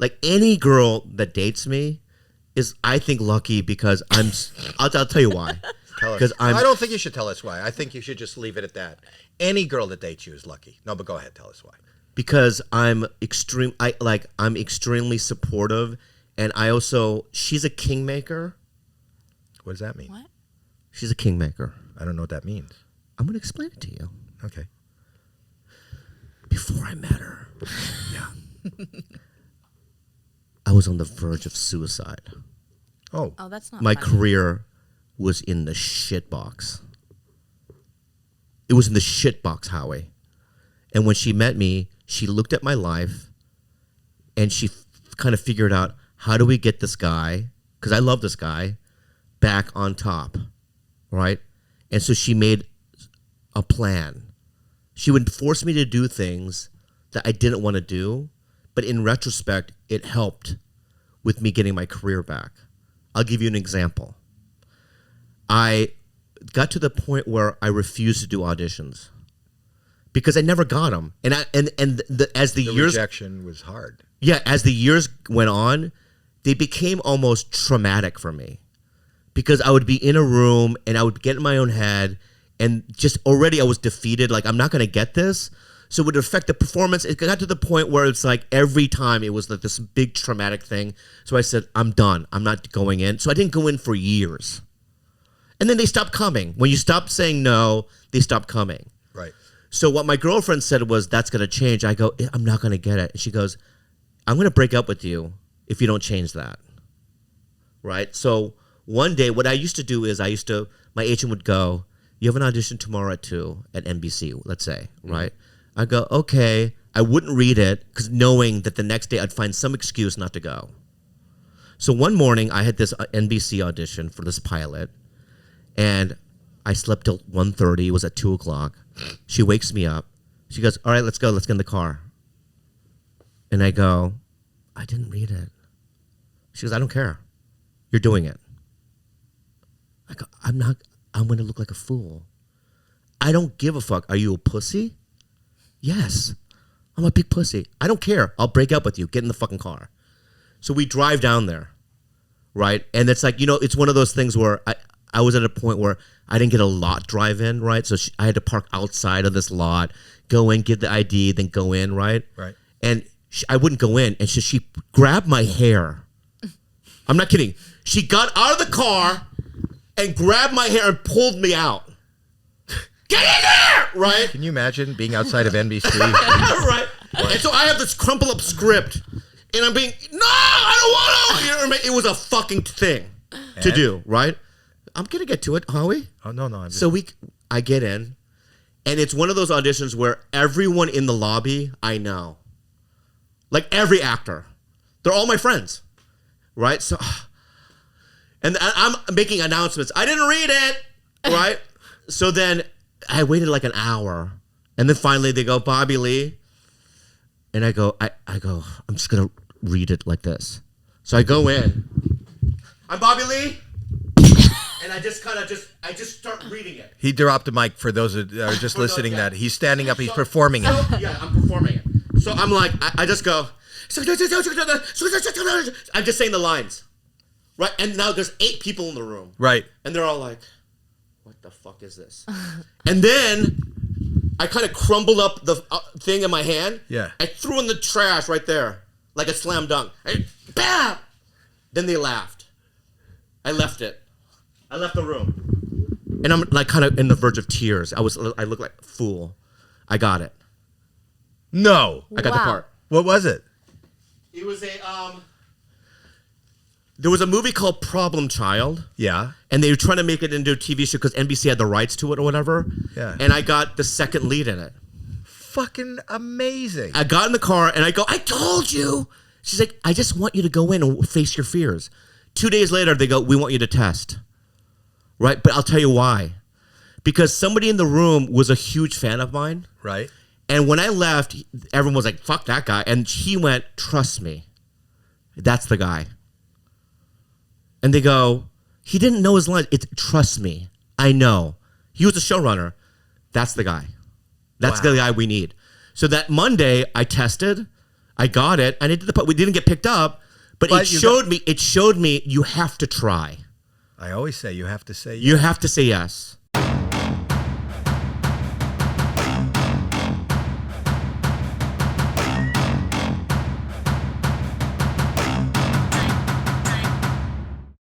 Like any girl that dates me is, I think, lucky because I'll tell you why. Because I don't think you should tell us why. I think you should just leave it at that. Any girl that dates you is lucky. No, but go ahead, tell us why. Because I'm extremely supportive, and she's a kingmaker. What does that mean? What? She's a kingmaker. I don't know what that means. I'm going to explain it to you. Okay. Before I met her, I was on the verge of suicide. Oh, that's not My funny. career was in the shit box. It was in the shit box, Howie. And when she met me, she looked at my life and she kind of figured out, how do we get this guy, because I love this guy, back on top, right? And so she made a plan. She would force me to do things that I didn't want to do, but in retrospect, it helped with me getting my career back. I'll give you an example. I got to the point where I refused to do auditions because I never got them. As the years, rejection was hard. Yeah, as the years went on, they became almost traumatic for me because I would be in a room and I would get in my own head and just already I was defeated. Like, I'm not going to get this. So it would affect the performance. It got to the point where it's like every time it was like this big traumatic thing. So I said, I'm done. I'm not going in. So I didn't go in for years. And then they stopped coming. When you stop saying no, they stop coming. Right. So what my girlfriend said was, that's going to change. I go, I'm not going to get it. And she goes, I'm going to break up with you if you don't change that. Right? So one day, what I used to do is my agent would go, you have an audition tomorrow at 2 at NBC, let's say, right? I go, okay. I wouldn't read it because knowing that the next day I'd find some excuse not to go. So one morning I had this NBC audition for this pilot. And I slept till 1:30. It was at 2 o'clock. She wakes me up. She goes, all right, let's go. Let's get in the car. And I go, I didn't read it. She goes, I don't care. You're doing it. I go, I'm going to look like a fool. I don't give a fuck. Are you a pussy? Yes. I'm a big pussy. I don't care. I'll break up with you. Get in the fucking car. So we drive down there, right? And it's like, it's one of those things where I was at a point where I didn't get a lot drive in, right? So I had to park outside of this lot, go in, get the ID, then go in, right? Right. And I wouldn't go in. And so she grabbed my hair. I'm not kidding. She got out of the car and grabbed my hair and pulled me out. Get in there! Right? Can you imagine being outside of NBC? Right. What? And so I have this crumple up script. And I'm being, no, I don't want to. You know what I mean? It was a fucking thing to do, right? I'm going to get to it, Howie. Oh, no. I get in, and it's one of those auditions where everyone in the lobby I know. Like every actor. They're all my friends, right? So, and I'm making announcements. I didn't read it, right? So then I waited like an hour, and then finally they go, Bobby Lee. And I go, I'm just going to read it like this. So I go in. I'm Bobby Lee. And I just start reading it. He dropped the mic for those that are just listening. That he's standing up, he's performing it. Yeah, I'm performing it. So I'm like, I just go, I'm just saying the lines, right? And now there's 8 people in the room, right? And they're all like, what the fuck is this? And then I kind of crumbled up the thing in my hand. Yeah. I threw in the trash right there, like a slam dunk. Bam! Then they laughed. I left it. I left the room. And I'm like kind of in the verge of tears. I look like a fool. I got it. No. I got the part. What was it? It was there was a movie called Problem Child. Yeah. And they were trying to make it into a TV show because NBC had the rights to it or whatever. Yeah. And I got the second lead in it. Fucking amazing. I got in the car and I go, I told you. She's like, I just want you to go in and face your fears. 2 days later, they go, we want you to test. Right? But I'll tell you why. Because somebody in the room was a huge fan of mine. Right. And when I left, everyone was like, fuck that guy. And he went, trust me. That's the guy. And they go, he didn't know his lines. It's trust me. I know. He was a showrunner. That's the guy. That's the guy we need. So that Monday, I tested. I got it. And we didn't get picked up, but it showed me you have to try. I always say you have to say yes. You have to say yes.